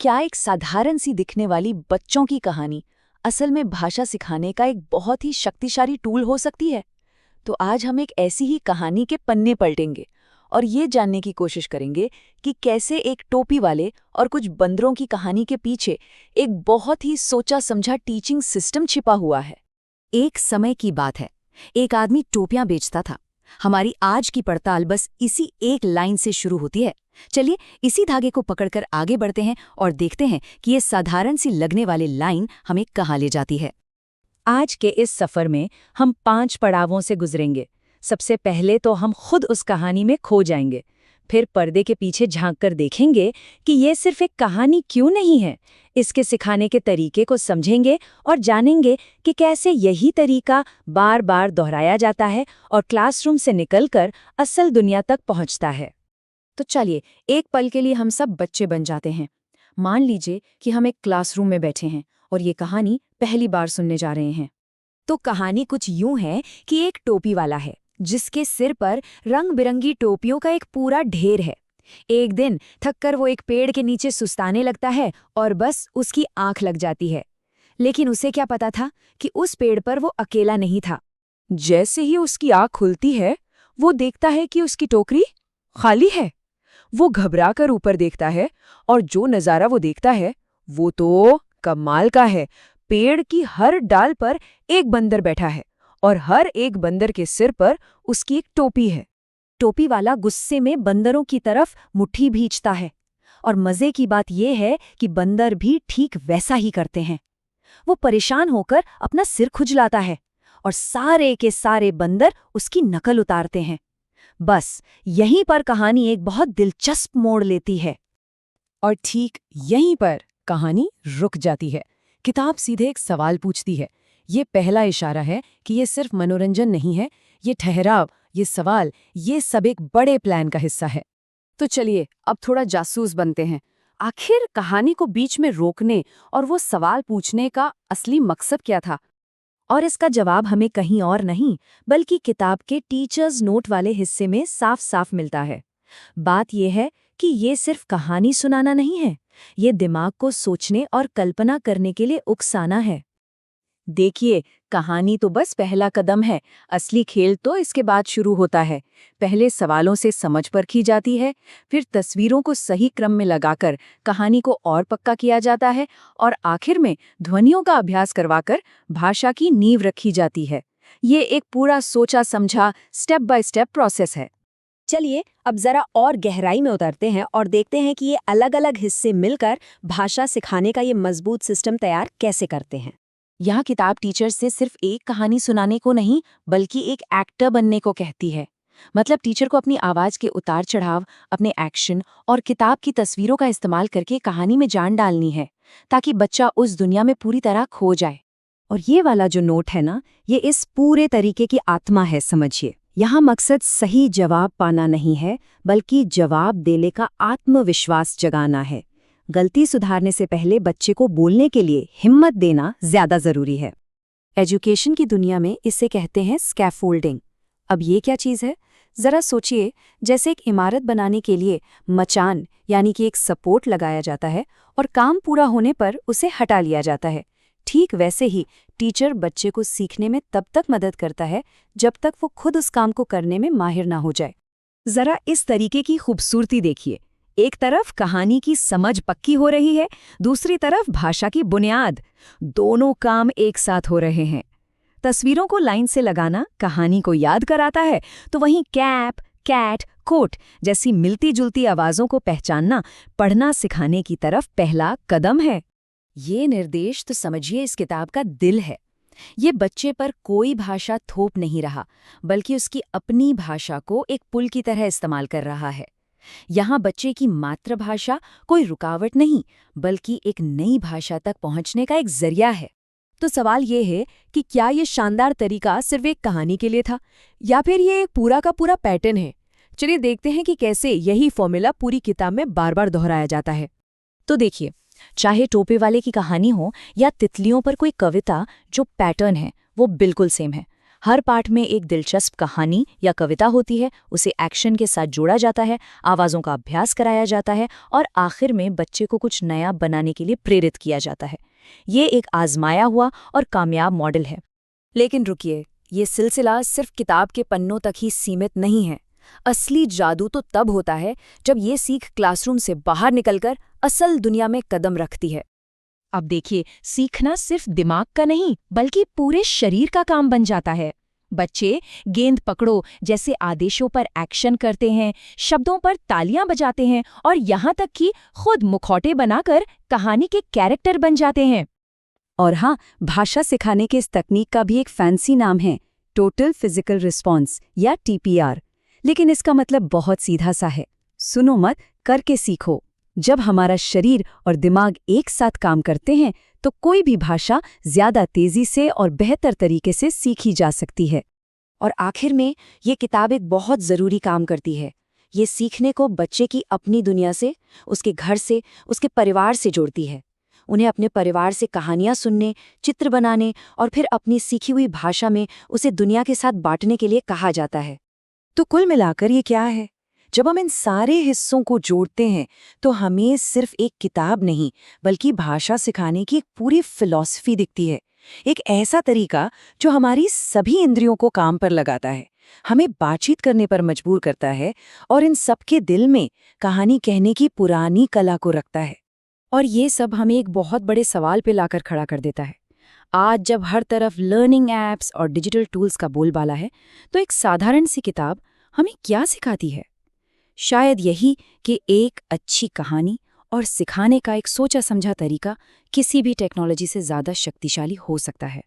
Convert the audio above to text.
क्या एक साधारण सी दिखने वाली बच्चों की कहानी असल में भाषा सिखाने का एक बहुत ही शक्तिशाली टूल हो सकती है? तो आज हम एक ऐसी ही कहानी के पन्ने पलटेंगे और ये जानने की कोशिश करेंगे कि कैसे एक टोपी वाले और कुछ बंदरों की कहानी के पीछे एक बहुत ही सोचा समझा टीचिंग सिस्टम छिपा हुआ है। एक समय की बात है, एक आदमी टोपियां बेचता था। हमारी आज की पड़ताल बस इसी एक लाइन से शुरू होती है। चलिए इसी धागे को पकड़कर आगे बढ़ते हैं और देखते हैं कि ये साधारण सी लगने वाली लाइन हमें कहाँ ले जाती है। आज के इस सफर में हम 5 पड़ावों से गुजरेंगे। सबसे पहले तो हम खुद उस कहानी में खो जाएंगे, फिर पर्दे के पीछे झांककर देखेंगे कि ये सिर्फ एक कहानी क्यों नहीं है। इसके सिखाने के तरीके को समझेंगे और जानेंगे कि कैसे यही तरीका बार बार दोहराया जाता है और क्लासरूम से निकलकर असल दुनिया तक पहुंचता है। तो चलिए एक पल के लिए हम सब बच्चे बन जाते हैं। मान लीजिए कि हम एक क्लासरूम में बैठे हैं और ये कहानी पहली बार सुनने जा रहे हैं। तो कहानी कुछ यूं है कि एक टोपी वाला है जिसके सिर पर रंग बिरंगी टोपियों का एक पूरा ढेर है। एक दिन थककर वो एक पेड़ के नीचे सुस्ताने लगता है और बस उसकी आंख लग जाती है। लेकिन उसे क्या पता था कि उस पेड़ पर वो अकेला नहीं था। जैसे ही उसकी आंख खुलती है, वो देखता है कि उसकी टोकरी खाली है। वो घबरा कर ऊपर देखता है और जो नज़ारा वो देखता है वो तो कमाल का है। पेड़ की हर डाल पर एक बंदर बैठा है और हर एक बंदर के सिर पर उसकी एक टोपी है। टोपी वाला गुस्से में बंदरों की तरफ मुट्ठी भींचता है और मजे की बात यह है कि बंदर भी ठीक वैसा ही करते हैं। वो परेशान होकर अपना सिर खुजलाता है और सारे के सारे बंदर उसकी नकल उतारते हैं। बस यहीं पर कहानी एक बहुत दिलचस्प मोड़ लेती है। और ठीक यहीं पर कहानी रुक जाती है। किताब सीधे एक सवाल पूछती है। ये पहला इशारा है कि ये सिर्फ मनोरंजन नहीं है, ये ठहराव, ये सवाल, ये सब एक बड़े प्लान का हिस्सा है। तो चलिए अब थोड़ा जासूस बनते हैं। आखिर कहानी को बीच में रोकने और वो सवाल पूछने का असली मकसद क्या था? और इसका जवाब हमें कहीं और नहीं बल्कि किताब के टीचर्स नोट वाले हिस्से में साफ साफ मिलता है। बात यह है कि ये सिर्फ कहानी सुनाना नहीं है, ये दिमाग को सोचने और कल्पना करने के लिए उकसाना है। देखिए, कहानी तो बस पहला कदम है। असली खेल तो इसके बाद शुरू होता है। पहले सवालों से समझ परखी जाती है, फिर तस्वीरों को सही क्रम में लगाकर कहानी को और पक्का किया जाता है और आखिर में ध्वनियों का अभ्यास करवाकर भाषा की नींव रखी जाती है। ये एक पूरा सोचा समझा स्टेप बाय स्टेप प्रोसेस है। चलिए अब जरा और गहराई में उतरते हैं और देखते हैं कि ये अलग-अलग हिस्से मिलकर भाषा सिखाने का ये मजबूत सिस्टम तैयार कैसे करते हैं। यह किताब टीचर्स से सिर्फ एक कहानी सुनाने को नहीं बल्कि एक एक्टर बनने को कहती है। मतलब टीचर को अपनी आवाज के उतार चढ़ाव, अपने एक्शन और किताब की तस्वीरों का इस्तेमाल करके कहानी में जान डालनी है ताकि बच्चा उस दुनिया में पूरी तरह खो जाए। और ये वाला जो नोट है ना, ये इस पूरे तरीके की आत्मा है। समझिए, यहाँ मकसद सही जवाब पाना नहीं है बल्कि जवाब देने का आत्मविश्वास जगाना है। गलती सुधारने से पहले बच्चे को बोलने के लिए हिम्मत देना ज्यादा जरूरी है। एजुकेशन की दुनिया में इसे कहते हैं स्कैफोल्डिंग। अब ये क्या चीज़ है? जरा सोचिए, जैसे एक इमारत बनाने के लिए मचान यानी कि एक सपोर्ट लगाया जाता है और काम पूरा होने पर उसे हटा लिया जाता है। ठीक वैसे ही टीचर बच्चे को सीखने में तब तक मदद करता है जब तक वो खुद उस काम को करने में माहिर ना हो जाए। जरा इस तरीके की खूबसूरती देखिए। एक तरफ कहानी की समझ पक्की हो रही है, दूसरी तरफ भाषा की बुनियाद। दोनों काम एक साथ हो रहे हैं। तस्वीरों को लाइन से लगाना कहानी को याद कराता है, तो वहीं कैप, कैट, कोट जैसी मिलती जुलती आवाजों को पहचानना पढ़ना सिखाने की तरफ पहला कदम है। ये निर्देश तो समझिए इस किताब का दिल है। ये बच्चे पर कोई भाषा थोप नहीं रहा बल्कि उसकी अपनी भाषा को एक पुल की तरह इस्तेमाल कर रहा है। यहाँ बच्चे की मातृभाषा कोई रुकावट नहीं बल्कि एक नई भाषा तक पहुँचने का एक जरिया है। तो सवाल ये है कि क्या ये शानदार तरीका सिर्फ एक कहानी के लिए था या फिर ये एक पूरा का पूरा पैटर्न है? चलिए देखते हैं कि कैसे यही फॉर्मूला पूरी किताब में बार बार दोहराया जाता है। तो देखिए, चाहे टोपे वाले की कहानी हो या तितलियों पर कोई कविता, जो पैटर्न है वो बिल्कुल सेम है। हर पाठ में एक दिलचस्प कहानी या कविता होती है, उसे एक्शन के साथ जोड़ा जाता है, आवाज़ों का अभ्यास कराया जाता है और आखिर में बच्चे को कुछ नया बनाने के लिए प्रेरित किया जाता है। ये एक आजमाया हुआ और कामयाब मॉडल है। लेकिन रुकिए, ये सिलसिला सिर्फ किताब के पन्नों तक ही सीमित नहीं है। असली जादू तो तब होता है जब ये सीख क्लासरूम से बाहर निकलकर असल दुनिया में कदम रखती है। अब देखिए, सीखना सिर्फ दिमाग का नहीं बल्कि पूरे शरीर का काम बन जाता है। बच्चे गेंद पकड़ो जैसे आदेशों पर एक्शन करते हैं, शब्दों पर तालियां बजाते हैं और यहाँ तक कि खुद मुखौटे बनाकर कहानी के कैरेक्टर बन जाते हैं। और हाँ, भाषा सिखाने के इस तकनीक का भी एक फैंसी नाम है, टोटल फिजिकल रिस्पॉन्स या TPR। लेकिन इसका मतलब बहुत सीधा सा है, सुनो मत, करके सीखो। जब हमारा शरीर और दिमाग एक साथ काम करते हैं तो कोई भी भाषा ज्यादा तेजी से और बेहतर तरीके से सीखी जा सकती है। और आखिर में ये किताब एक बहुत ज़रूरी काम करती है। ये सीखने को बच्चे की अपनी दुनिया से, उसके घर से, उसके परिवार से जोड़ती है। उन्हें अपने परिवार से कहानियाँ सुनने, चित्र बनाने और फिर अपनी सीखी हुई भाषा में उसे दुनिया के साथ बांटने के लिए कहा जाता है। तो कुल मिलाकर ये क्या है? जब हम इन सारे हिस्सों को जोड़ते हैं तो हमें सिर्फ एक किताब नहीं बल्कि भाषा सिखाने की एक पूरी फिलॉसफी दिखती है। एक ऐसा तरीका जो हमारी सभी इंद्रियों को काम पर लगाता है, हमें बातचीत करने पर मजबूर करता है और इन सबके दिल में कहानी कहने की पुरानी कला को रखता है। और ये सब हमें एक बहुत बड़े सवाल पे लाकर खड़ा कर देता है। आज जब हर तरफ लर्निंग ऐप्स और डिजिटल टूल्स का बोलबाला है, तो एक साधारण सी किताब हमें क्या सिखाती है? शायद यही कि एक अच्छी कहानी और सिखाने का एक सोचा समझा तरीका किसी भी टेक्नोलॉजी से ज़्यादा शक्तिशाली हो सकता है।